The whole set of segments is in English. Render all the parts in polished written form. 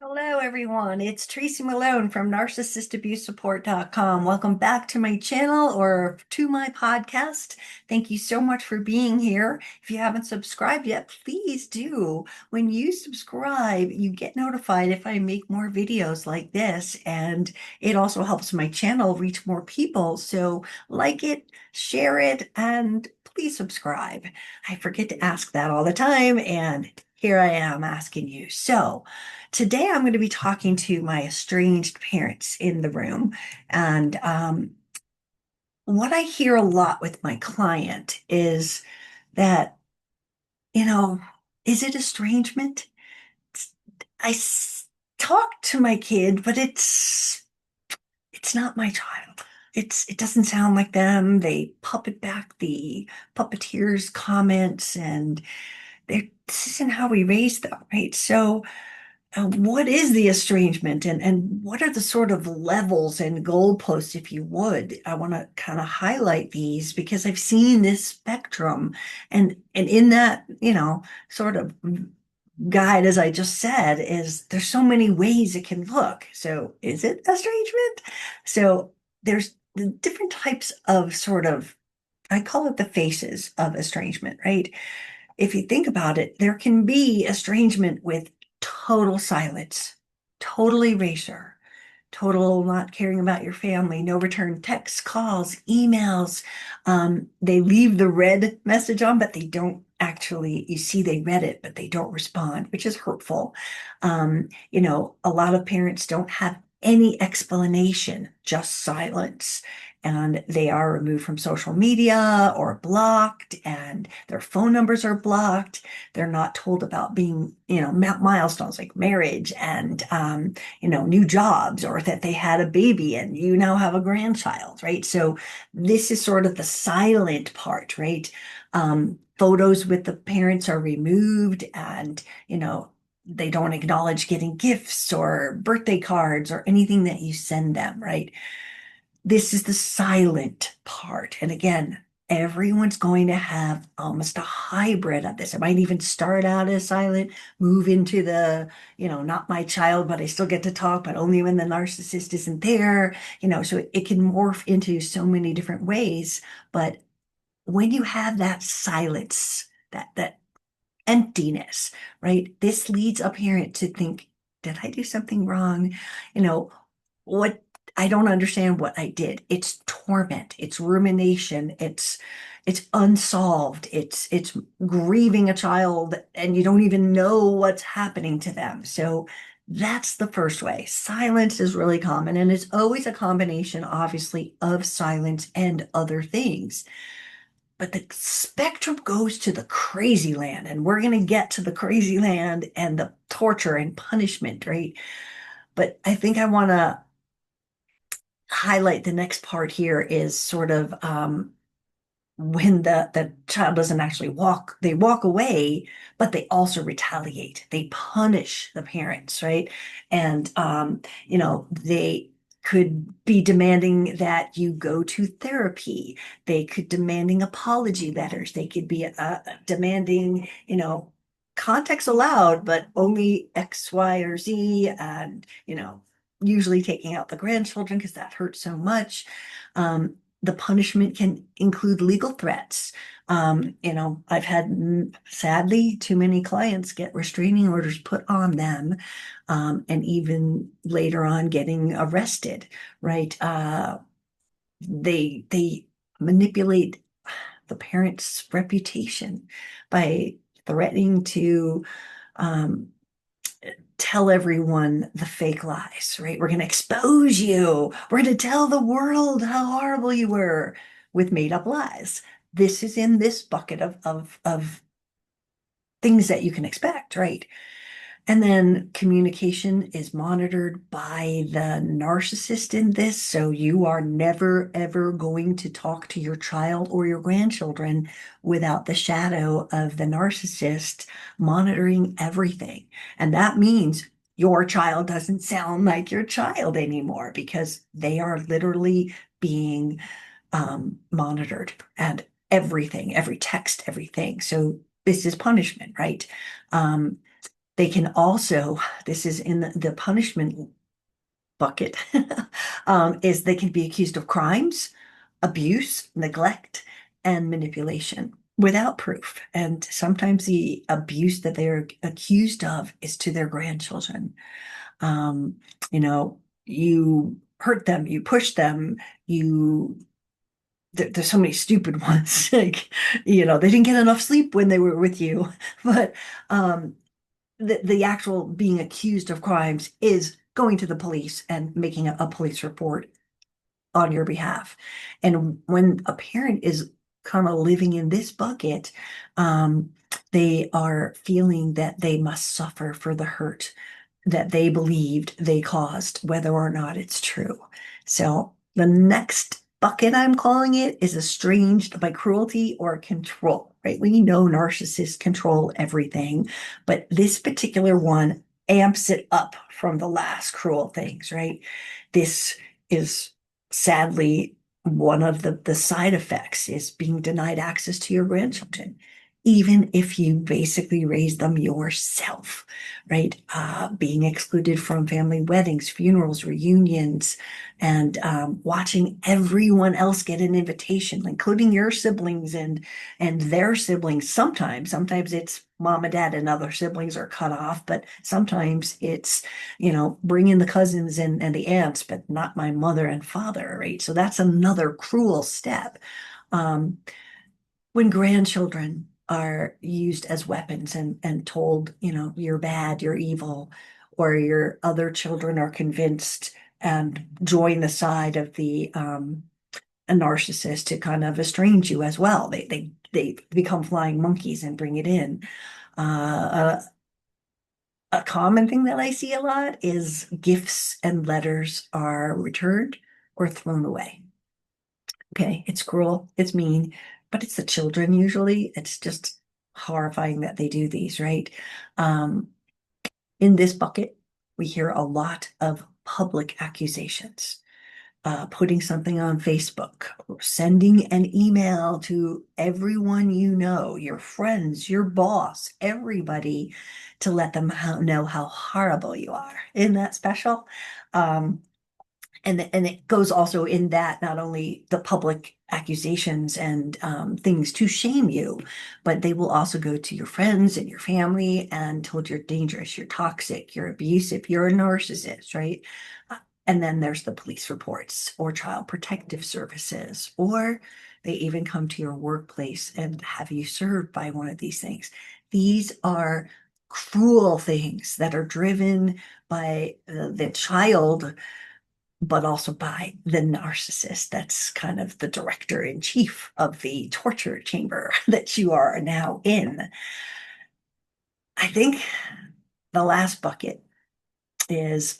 Hello, everyone. It's Tracy Malone from narcissistabusesupport.com. Welcome back to my channel or to my podcast. Thank you so much for being here. If you haven't subscribed yet, please do. When you subscribe, you get notified if I make more videos like this, and it also helps my channel reach more people. So like it, share it, and please subscribe. I forget to ask that all the time, and here I am asking you. So, today I'm going to be talking to my estranged parents in the room. And what I hear a lot with my client is that, you know, is it estrangement? It's- I talk to my kid, but it's not my child. It doesn't sound like them. They puppet back the puppeteer's comments, and this isn't how we raised them, right? So what is the estrangement, and what are the sort of levels and goalposts, if you would? I want to kind of highlight these because I've seen this spectrum, and in that, sort of guide, as I just said, is there's so many ways it can look. So is it estrangement? So there's the different types of sort of, I call it the faces of estrangement, right? If you think about it, there can be estrangement with total silence, total erasure, total not caring about your family, no return texts, calls, emails. They leave the read message on, but they don't actually, you see, they read it, but they don't respond, which is hurtful. A lot of parents don't have any explanation, just silence. And they are removed from social media or blocked, and their phone numbers are blocked. They're not told about being, milestones like marriage and, new jobs, or that they had a baby and you now have a grandchild, right? So this is sort of the silent part, right? Photos with the parents are removed, and, they don't acknowledge getting gifts or birthday cards or anything that you send them, right? This is the silent part. And again, everyone's going to have almost a hybrid of this. It might even start out as silent, move into the, not my child, but I still get to talk, but only when the narcissist isn't there, so it can morph into so many different ways. But when you have that silence, that emptiness, right? This leads a parent to think, did I do something wrong? You know, what I don't understand what I did. It's torment, it's rumination, it's unsolved, it's grieving a child and you don't even know what's happening to them. So that's the first way. Silence is really common, and it's always a combination, obviously, of silence and other things. But the spectrum goes to the crazy land, and we're going to get to the crazy land and the torture and punishment, right? But I think I want to highlight the next part here is sort of when the child doesn't actually walk, they walk away, but they also retaliate. They punish the parents, right? And they could be demanding that you go to therapy. They could demanding apology letters. They could be demanding, context allowed, but only X, Y, or Z, and usually taking out the grandchildren because that hurts so much. The punishment can include legal threats. I've had, sadly, too many clients get restraining orders put on them, and even later on getting arrested, right? They manipulate the parent's reputation by threatening to um, tell everyone the fake lies, right? We're going to expose you. We're going to tell the world how horrible you were with made up lies. This is in this bucket of things that you can expect, right? And then communication is monitored by the narcissist in this. So you are never, ever going to talk to your child or your grandchildren without the shadow of the narcissist monitoring everything. And that means your child doesn't sound like your child anymore because they are literally being monitored, and everything, every text, everything. So this is punishment, right? Um, They can also, this is in the punishment bucket, is they can be accused of crimes, abuse, neglect, and manipulation without proof. And sometimes the abuse that they are accused of is to their grandchildren. Um, you hurt them, you push them, you there's so many stupid ones. Like, they didn't get enough sleep when they were with you. But um, the actual being accused of crimes is going to the police and making a police report on your behalf. And when a parent is kind of living in this bucket, um, they are feeling that they must suffer for the hurt that they believed they caused, whether or not it's true. So the next bucket I'm calling it is estranged by cruelty or control, right? We know narcissists control everything, but this particular one amps it up from the last cruel things, right? This is sadly one of the side effects is being denied access to your grandchildren, even if you basically raise them yourself, right? Being excluded from family weddings, funerals, reunions, and watching everyone else get an invitation, including your siblings and their siblings. Sometimes it's mom and dad and other siblings are cut off, but sometimes it's, bring in the cousins and the aunts, but not my mother and father, right? So that's another cruel step. Um, when grandchildren are used as weapons and told, you're bad, you're evil, or your other children are convinced and join the side of the a narcissist to kind of estrange you as well. They become flying monkeys and bring it in. A common thing that I see a lot is gifts and letters are returned or thrown away. Okay, it's cruel, it's mean, but it's the children usually. It's just horrifying that they do these, right? Um, in this bucket, we hear a lot of public accusations. Putting something on Facebook, or sending an email to everyone you know, your friends, your boss, everybody, to let them know how horrible you are. Isn't that special? Um, and it goes also in that not only the public accusations and things to shame you, but they will also go to your friends and your family and told you're dangerous, you're toxic, you're abusive, you're a narcissist, right? And then there's the police reports or child protective services, or they even come to your workplace and have you served by one of these things. These are cruel things that are driven by the child, but also by the narcissist. That's kind of the director in chief of the torture chamber that you are now in. I think the last bucket is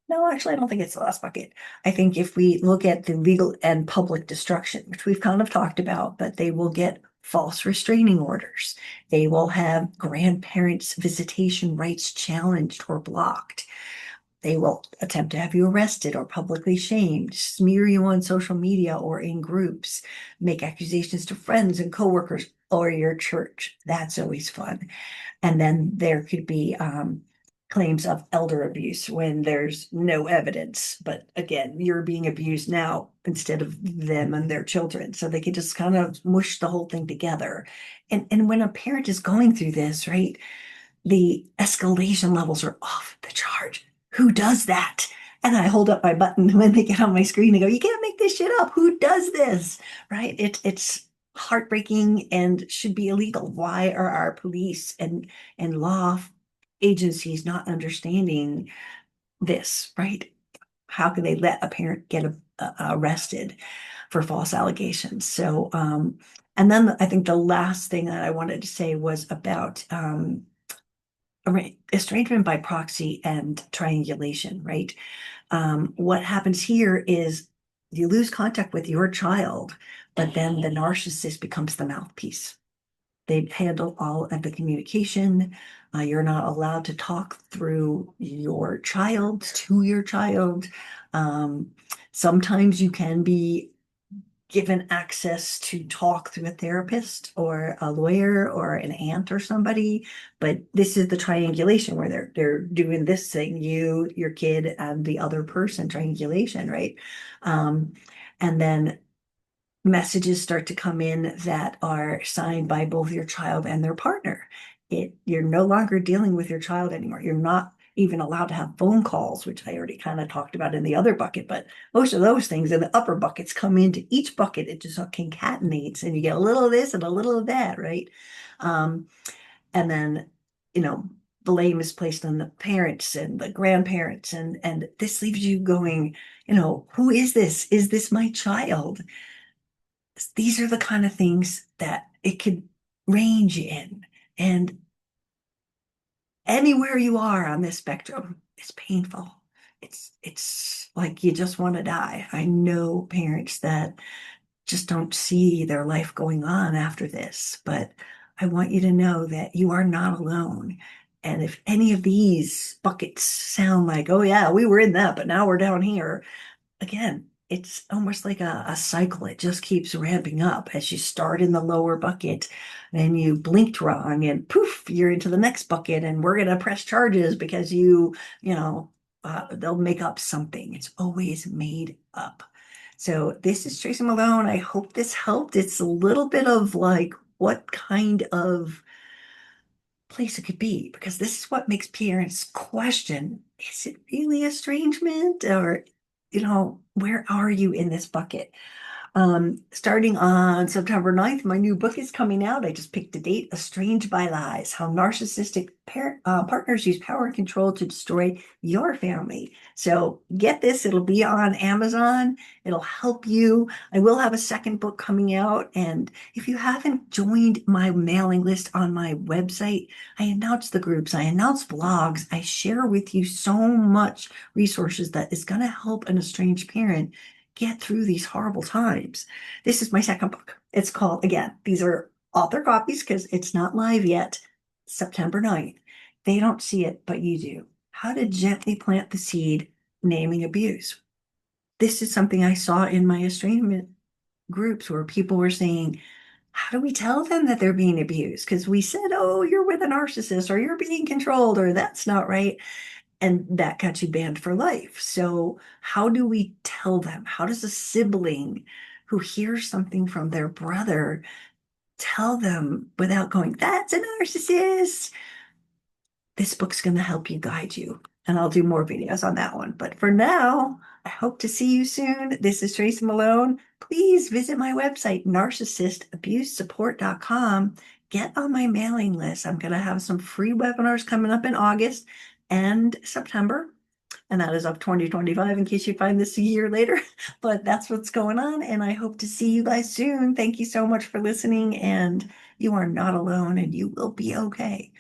no, actually, I don't think it's the last bucket. I think if we look at the legal and public destruction, which we've kind of talked about, but they will get false restraining orders. They will have grandparents' visitation rights challenged or blocked. They will attempt to have you arrested or publicly shamed, smear you on social media or in groups, make accusations to friends and coworkers or your church. That's always fun. And then there could be claims of elder abuse when there's no evidence. But again, you're being abused now instead of them and their children. So they could just kind of mush the whole thing together. And when a parent is going through this, right, the escalation levels are off the chart. Who does that? And I hold up my button when they get on my screen and go, you can't make this shit up. Who does this? Right? It's heartbreaking and should be illegal. Why are our police and law agencies not understanding this, right? How can they let a parent get arrested for false allegations? So, and then I think the last thing that I wanted to say was about estrangement by proxy and triangulation, right? What happens here is you lose contact with your child, but then the narcissist becomes the mouthpiece. They handle all of the communication. You're not allowed to talk through your child to your child. Um, Sometimes you can be given access to talk through a therapist or a lawyer or an aunt or somebody. But this is the triangulation where they're doing this thing, you, your kid, and the other person, triangulation, right? Um, and then messages start to come in that are signed by both your child and their partner. You're no longer dealing with your child anymore. You're not even allowed to have phone calls, which I already kind of talked about in the other bucket, but most of those things in the upper buckets come into each bucket. It just concatenates and you get a little of this and a little of that, right? Um, and then, you know, blame is placed on the parents and the grandparents, and this leaves you going, who is this? Is this my child? These are the kind of things that it could range in. And anywhere you are on this spectrum, it's painful. It's like you just want to die. I know parents that just don't see their life going on after this, but I want you to know that you are not alone. And if any of these buckets sound like, oh yeah, we were in that, but now we're down here, again, it's almost like a cycle. It just keeps ramping up as you start in the lower bucket, then you blinked wrong, and poof, you're into the next bucket, and we're going to press charges because they'll make up something. It's always made up. So this is Tracy Malone. I hope this helped. It's a little bit of like what kind of place it could be, because this is what makes parents question, is it really estrangement, or where are you in this bucket? Starting on September 9th, my new book is coming out. I just picked a date, Estranged by Lies, How Narcissistic Partners Use Power and Control to Destroy Your Family. So get this, it'll be on Amazon. It'll help you. I will have a second book coming out. And if you haven't joined my mailing list on my website, I announce the groups, I announce blogs, I share with you so much resources that is going to help an estranged parent get through these horrible times. This is my second book. It's called, again, these are author copies because it's not live yet, September 9th. They don't see it, but you do. How to Gently Plant the Seed, Naming Abuse. This is something I saw in my estrangement groups where people were saying, how do we tell them that they're being abused? Because we said, oh, you're with a narcissist, or you're being controlled, or that's not right. And that got you banned for life. So how do we tell them? How does a sibling who hears something from their brother tell them without going, that's a narcissist? This book's going to help you, guide you. And I'll do more videos on that one. But for now, I hope to see you soon. This is Tracy Malone. Please visit my website, narcissistabusesupport.com. Get on my mailing list. I'm going to have some free webinars coming up in August and September. And that is of 2025 in case you find this a year later. But that's what's going on. And I hope to see you guys soon. Thank you so much for listening. And you are not alone, and you will be okay.